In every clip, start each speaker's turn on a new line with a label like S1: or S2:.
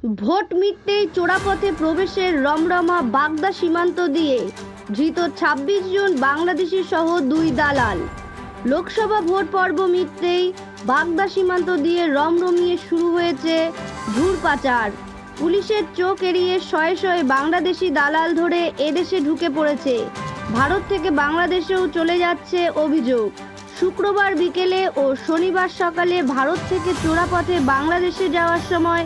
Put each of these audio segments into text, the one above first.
S1: Vote মিটতেই চোরাপথে প্রবেশের রমরমা বাগদা সীমান্ত দিয়ে ধৃত ২৬ জন বাংলাদেশি সহ ২ দালাল। লোকসভা ভোট পর্ব মিটতেই বাগদা সীমান্ত দিয়ে রমরমিয়ে শুরু হয়েছে ঘুর পাচার। পুলিশের চোখ এড়িয়ে শয়ে শয়ে বাংলাদেশি দালাল ধরে এদেশে ঢুকে পড়েছে। ভারত থেকে বাংলাদেশেও চলে যাচ্ছে অভিযোগ। শুক্রবার বিকেলে ও শনিবার সকালে ভারত থেকে চোরাপথে বাংলাদেশে যাওয়ার সময়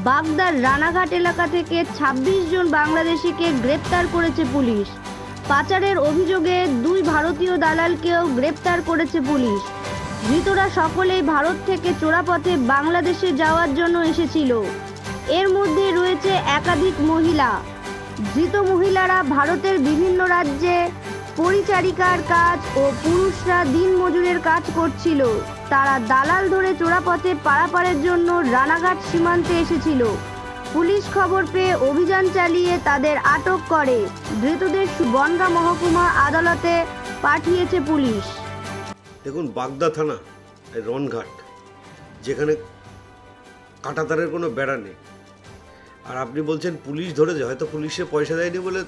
S1: বাগদার রানাঘাট এলাকা থেকে ২৬ জন বাংলাদেশিকে গ্রেপ্তার করেছে পুলিশ। পাচারের অভিযোগে ২ ভারতীয় দালালকেও গ্রেপ্তার করেছে পুলিশ। ধৃতরা সকলেই ভারত থেকে চোরাপথে বাংলাদেশে যাওয়ার জন্য এসেছিল। এর মধ্যে রয়েছে একাধিক মহিলা। ধৃত মহিলারা ভারতের বিভিন্ন রাজ্যে পরিচারিকার কাজ ও পুরুষরা দিনমজুরের কাজ করছিল। তারা দালাল ধরে চোরাপথে পারাপারের জন্য রানাঘাট সীমান্তে এসেছিল। পুলিশ খবর পেয়ে অভিযান চালিয়ে তাদের আটক করে। ধৃতদের বনগাঁ মহকুমা আদালতে পাঠিয়েছে পুলিশ।
S2: দেখুন, বাগদা থানা রনঘাট, যেখানে কাঁটাতারের কোনো বেড়া নেই, আর আপনি বলছেন পুলিশ ধরেছে। হয়তো পুলিশে পয়সা দেয়নি বলে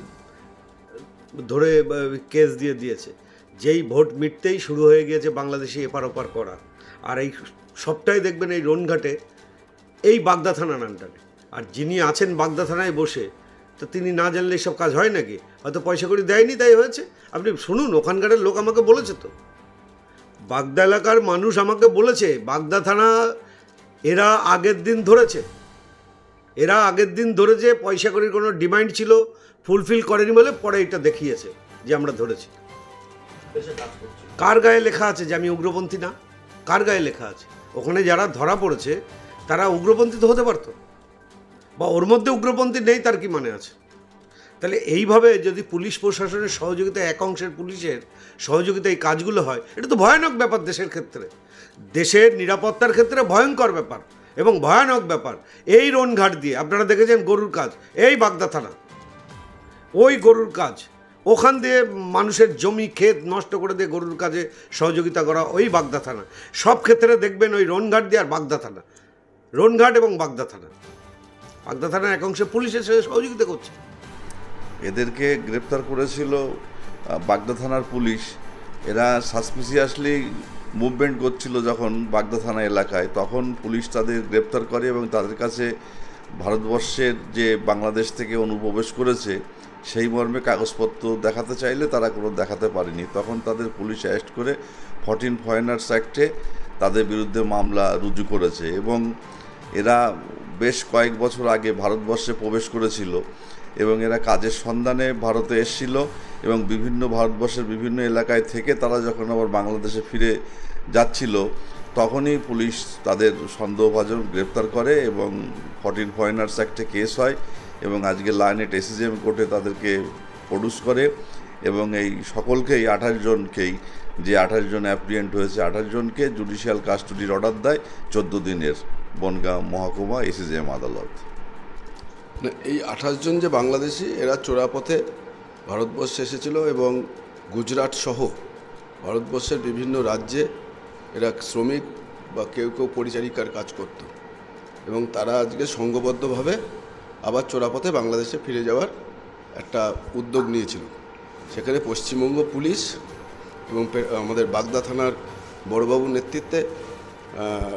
S2: ধরে কেস দিয়েছে। যেই ভোট মিটতেই শুরু হয়ে গিয়েছে বাংলাদেশে এপার ওপার করা। আর এই সবটাই দেখবেন এই রনঘাটে, এই বাগদা থানার আন্ডারে। আর যিনি আছেন বাগদা থানায় বসে, তো তিনি না জানলে সব কাজ হয় নাকি? হয়তো পয়সা করে দেয়নি, তাই হয়েছে। আপনি শুনুন, ওখানকারের লোক আমাকে বলেছে, তো বাগদা এলাকার মানুষ আমাকে বলেছে বাগদা থানা এরা আগের দিন ধরেছে। পয়সা করির কোনো ডিমান্ড ছিল, ফুলফিল করেনি বলে পরে এটা দেখিয়েছে যে আমরা ধরেছি। কার গায়ে লেখা আছে যে আমি উগ্রপন্থী না? কার গায়ে লেখা আছে? ওখানে যারা ধরা পড়েছে তারা উগ্রপন্থী তো হতে পারতো, বা ওর মধ্যে উগ্রপন্থী নেই, তার কি মানে আছে? তাহলে এইভাবে যদি পুলিশ প্রশাসনের সহযোগিতায়, এক অংশের পুলিশের সহযোগিতায় এই কাজগুলো হয়, এটা তো ভয়ানক ব্যাপার। দেশের ক্ষেত্রে, দেশের নিরাপত্তার ক্ষেত্রে ভয়ঙ্কর ব্যাপার এবং ভয়ানক ব্যাপার। এই রনঘাট দিয়ে আপনারা দেখেছেন গরুর কাজ, এই বাগদা থানা, ওই গরুর কাজ, ওখান দিয়ে মানুষের জমি ক্ষেত নষ্ট করে দিয়ে গরুর কাজে সহযোগিতা করা, ওই বাগদা থানা। সব ক্ষেত্রে দেখবেন ওই রনঘাট দিয়ে আর বাগদা থানা, রনঘাট এবং বাগদা থানা। বাগদা থানার এক অংশে পুলিশের সাথে সহযোগিতা করছে।
S3: এদেরকে গ্রেপ্তার করেছিল বাগদা থানার পুলিশ। এরা সাসপিসিয়াসলি মুভমেন্ট করছিল যখন বাগদা থানা এলাকায়, তখন পুলিশ তাদের গ্রেপ্তার করে এবং তাদের কাছে ভারতবর্ষের যে বাংলাদেশ থেকে অনুপ্রবেশ করেছে সেই মর্মে কাগজপত্র দেখাতে চাইলে তারা কোনো দেখাতে পারেনি। তখন তাদের পুলিশ অ্যারেস্ট করে 14 ফরেনার্স অ্যাক্টে তাদের বিরুদ্ধে মামলা রুজু করেছে। এবং এরা বেশ কয়েক বছর আগে ভারতবর্ষে প্রবেশ করেছিল এবং এরা কাজের সন্ধানে ভারতে এসেছিল এবং ভারতবর্ষের বিভিন্ন এলাকায় থেকে তারা যখন আবার বাংলাদেশে ফিরে যাচ্ছিল, তখনই পুলিশ তাদের সন্দেহভাজন গ্রেপ্তার করে এবং 14 ফরেনার্স অ্যাক্টে কেস হয় এবং আজকে লাইনেট এসিজেম কোর্টে তাদেরকে প্রডিউস করে এবং এই সকলকেই 28 জনকেই, যে 28 জন অ্যাপ্রিহেন্ড হয়েছে, 28 জনকে জুডিশিয়াল কাস্টডির অর্ডার দেয় 14 দিনের বনগাঁ মহকুমা এসিজেম আদালত।
S4: এই 28 জন যে বাংলাদেশি, এরা চোরাপথে ভারতবর্ষে এসেছিল এবং গুজরাট সহ ভারতবর্ষের বিভিন্ন রাজ্যে এরা শ্রমিক বা কেউ পরিচারিকার কাজ করত এবং তারা আজকে সংঘবদ্ধভাবে আবার চোরাপথে বাংলাদেশে ফিরে যাওয়ার একটা উদ্যোগ নিয়েছিল। সেখানে পশ্চিমবঙ্গ পুলিশ এবং আমাদের বাগদা থানার বড়বাবুর নেতৃত্বে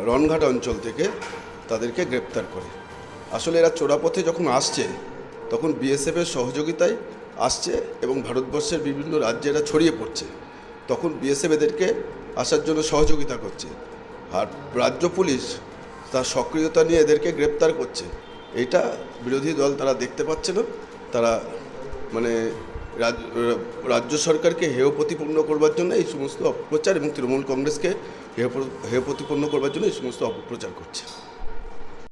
S4: রনঘাট অঞ্চল থেকে তাদেরকে গ্রেপ্তার করে। আসলে এরা চোরাপথে যখন আসছে তখন বিএসএফের সহযোগিতায় আসছে এবং ভারতবর্ষের বিভিন্ন রাজ্যে এরা ছড়িয়ে পড়ছে। তখন বিএসএফ এদেরকে আসার জন্য সহযোগিতা করছে, আর রাজ্য পুলিশ তার সক্রিয়তা নিয়ে এদেরকে গ্রেপ্তার করছে। এইটা বিরোধী দল তারা দেখতে পাচ্ছে না। তারা মানে রাজ্য সরকারকে হেয় প্রতিপন্ন করবার জন্য এই সমস্ত অপপ্রচার এবং তৃণমূল কংগ্রেসকে হেয় প্রতিপন্ন করবার জন্য এই সমস্ত অপপ্রচার করছে।